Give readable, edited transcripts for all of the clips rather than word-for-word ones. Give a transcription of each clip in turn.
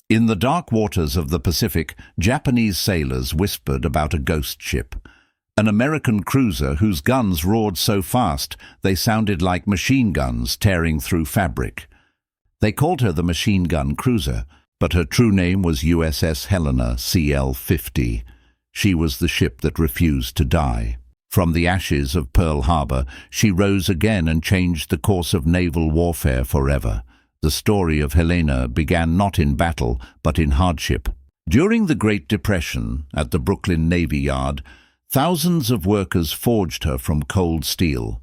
In the dark waters of the Pacific, Japanese sailors whispered about a ghost ship, an American cruiser whose guns roared so fast they sounded like machine guns tearing through fabric. They called her the machine gun cruiser, but her true name was USS Helena CL-50. She was the ship that refused to die. From the ashes of Pearl Harbor, she rose again and changed the course of naval warfare forever. The story of Helena began not in battle, but in hardship. During the Great Depression, at the Brooklyn Navy Yard, thousands of workers forged her from cold steel.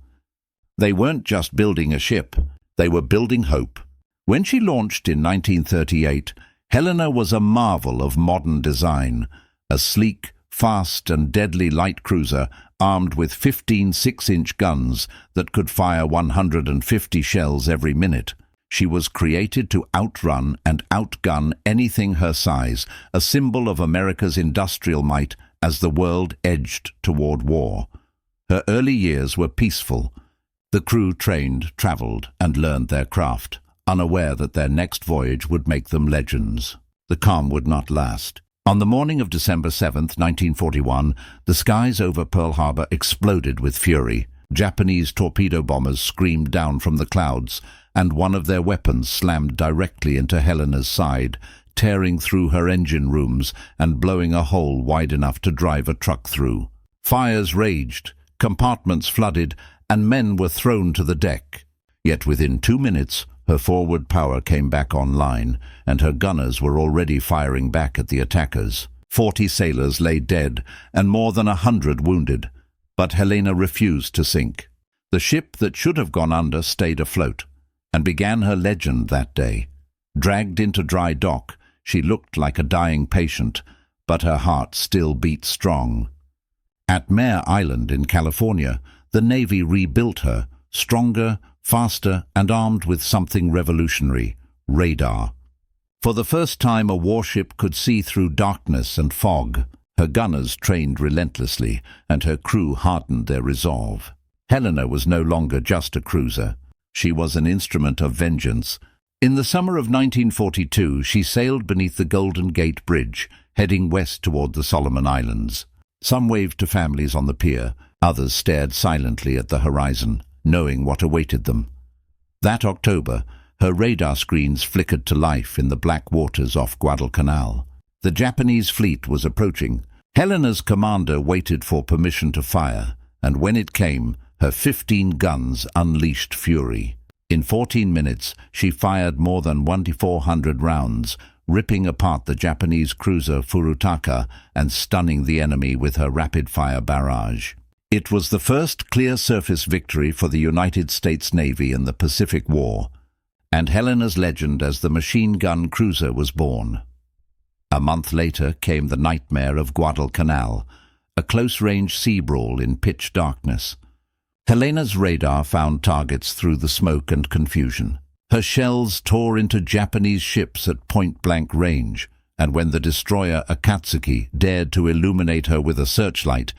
They weren't just building a ship, they were building hope. When she launched in 1938, Helena was a marvel of modern design, a sleek, fast and deadly light cruiser armed with 15 6-inch guns that could fire 150 shells every minute. She was created to outrun and outgun anything her size, a symbol of America's industrial might as the world edged toward war. Her early years were peaceful. The crew trained, traveled, and learned their craft, unaware that their next voyage would make them legends. The calm would not last. On the morning of December 7, 1941, the skies over Pearl Harbor exploded with fury. Japanese torpedo bombers screamed down from the clouds, and one of their weapons slammed directly into Helena's side, tearing through her engine rooms and blowing a hole wide enough to drive a truck through. Fires raged, compartments flooded, and men were thrown to the deck. Yet within 2 minutes, her forward power came back online, and her gunners were already firing back at the attackers. 40 sailors lay dead, and more than 100 wounded. But Helena refused to sink. The ship that should have gone under stayed afloat, and began her legend that day. Dragged into dry dock, she looked like a dying patient, but her heart still beat strong. At Mare Island in California, the Navy rebuilt her, stronger, faster, and armed with something revolutionary: radar. For the first time, a warship could see through darkness and fog. Her gunners trained relentlessly, and her crew hardened their resolve. Helena was no longer just a cruiser. She was an instrument of vengeance. In the summer of 1942, she sailed beneath the Golden Gate Bridge, heading west toward the Solomon Islands. Some waved to families on the pier, others stared silently at the horizon, knowing what awaited them. That October, her radar screens flickered to life in the black waters off Guadalcanal. The Japanese fleet was approaching. Helena's commander waited for permission to fire, and when it came, her 15 guns unleashed fury. In 14 minutes, she fired more than 2,400 rounds, ripping apart the Japanese cruiser Furutaka and stunning the enemy with her rapid-fire barrage. It was the first clear surface victory for the United States Navy in the Pacific War, and Helena's legend as the machine gun cruiser was born. A month later came the nightmare of Guadalcanal, a close-range sea brawl in pitch darkness. Helena's radar found targets through the smoke and confusion. Her shells tore into Japanese ships at point-blank range, and when the destroyer Akatsuki dared to illuminate her with a searchlight,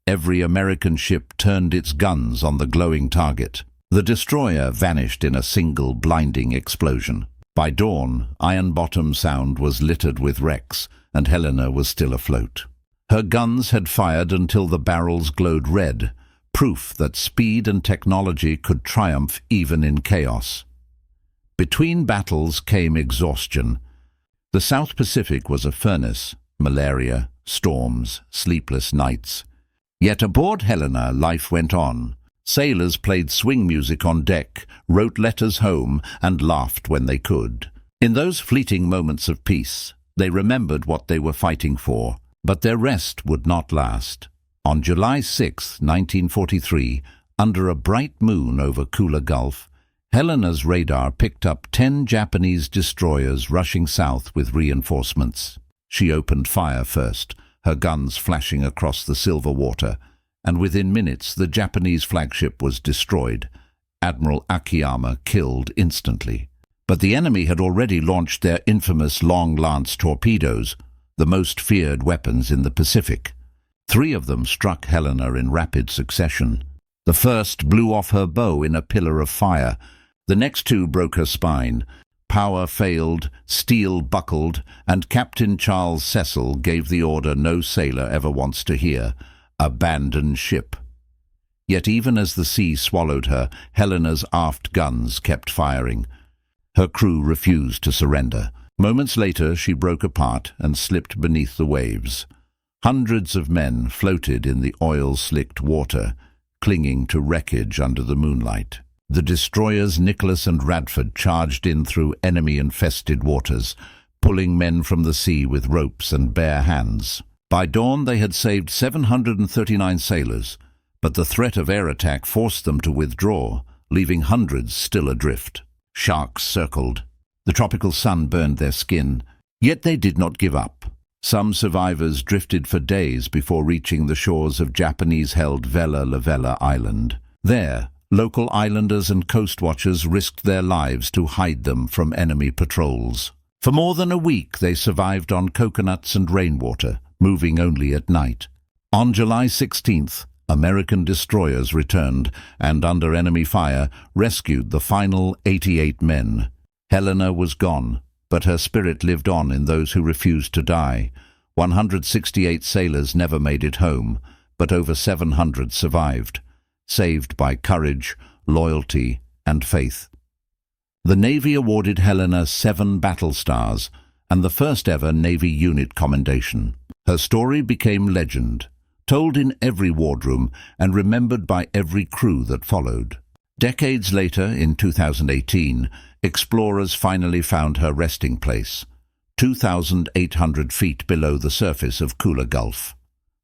every American ship turned its guns on the glowing target. The destroyer vanished in a single blinding explosion. By dawn, Iron Bottom Sound was littered with wrecks, and Helena was still afloat. Her guns had fired until the barrels glowed red, proof that speed and technology could triumph even in chaos. Between battles came exhaustion. The South Pacific was a furnace: malaria, storms, sleepless nights. Yet aboard Helena, life went on. Sailors played swing music on deck, wrote letters home, and laughed when they could. In those fleeting moments of peace, they remembered what they were fighting for, but their rest would not last. On July 6, 1943, under a bright moon over Kula Gulf, Helena's radar picked up 10 Japanese destroyers rushing south with reinforcements. She opened fire first, her guns flashing across the silver water, and within minutes the Japanese flagship was destroyed. Admiral Akiyama killed instantly. But the enemy had already launched their infamous long-lance torpedoes, the most feared weapons in the Pacific. 3 of them struck Helena in rapid succession. The first blew off her bow in a pillar of fire. The next 2 broke her spine. Power failed, steel buckled, and Captain Charles Cecil gave the order no sailor ever wants to hear: abandon ship. Yet even as the sea swallowed her, Helena's aft guns kept firing. Her crew refused to surrender. Moments later, she broke apart and slipped beneath the waves. Hundreds of men floated in the oil-slicked water, clinging to wreckage under the moonlight. The destroyers Nicholas and Radford charged in through enemy-infested waters, pulling men from the sea with ropes and bare hands. By dawn, they had saved 739 sailors, but the threat of air attack forced them to withdraw, leaving hundreds still adrift. Sharks circled. The tropical sun burned their skin, yet they did not give up. Some survivors drifted for days before reaching the shores of Japanese-held Vella Lavella Island. There, local islanders and coast watchers risked their lives to hide them from enemy patrols. For more than a week, they survived on coconuts and rainwater, moving only at night. On July 16th, American destroyers returned and, under enemy fire, rescued the final 88 men. Helena was gone, but her spirit lived on in those who refused to die. 168 sailors never made it home, but over 700 survived, saved by courage, loyalty, and faith. The Navy awarded Helena 7 battle stars and the first ever Navy unit commendation. Her story became legend, told in every wardroom and remembered by every crew that followed. Decades later, in 2018, explorers finally found her resting place, 2,800 feet below the surface of Kula Gulf.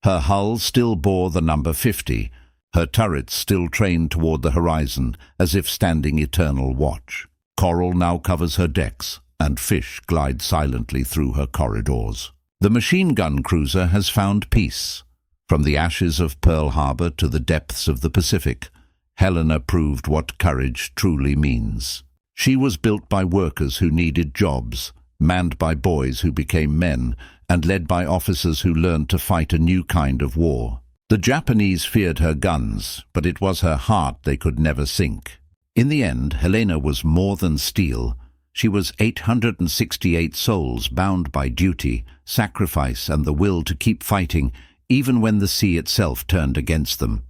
Her hull still bore the number 50, her turrets still trained toward the horizon, as if standing eternal watch. Coral now covers her decks, and fish glide silently through her corridors. The machine gun cruiser has found peace. From the ashes of Pearl Harbor to the depths of the Pacific, Helena proved what courage truly means. She was built by workers who needed jobs, manned by boys who became men, and led by officers who learned to fight a new kind of war. The Japanese feared her guns, but it was her heart they could never sink. In the end, Helena was more than steel. She was 868 souls bound by duty, sacrifice, and the will to keep fighting, even when the sea itself turned against them.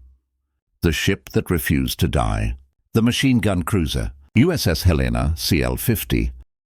The ship that refused to die. The machine gun cruiser, USS Helena, CL-50,